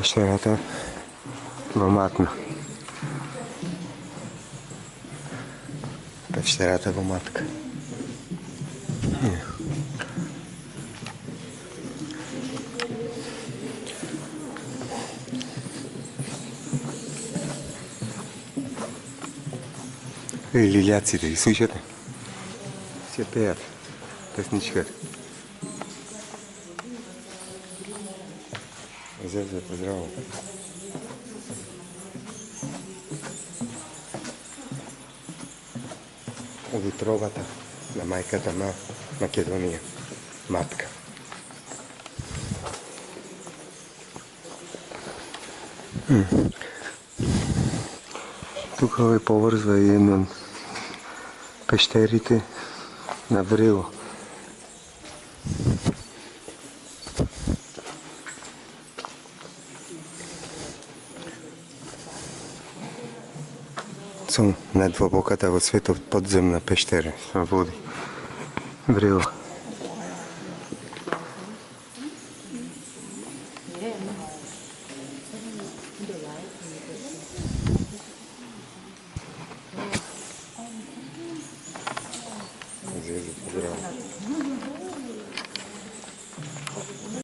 Пещерата во Матна. Пещерата во Матка. И лиљаците ги слушате? Се пеат песничката. Зевзе, поздраво. Утробата на мајката на Македонија, Матка. Тука овој поврзва и една пештерите на Врело. Со најдлабоката во светот подземна пештера со води. Врело.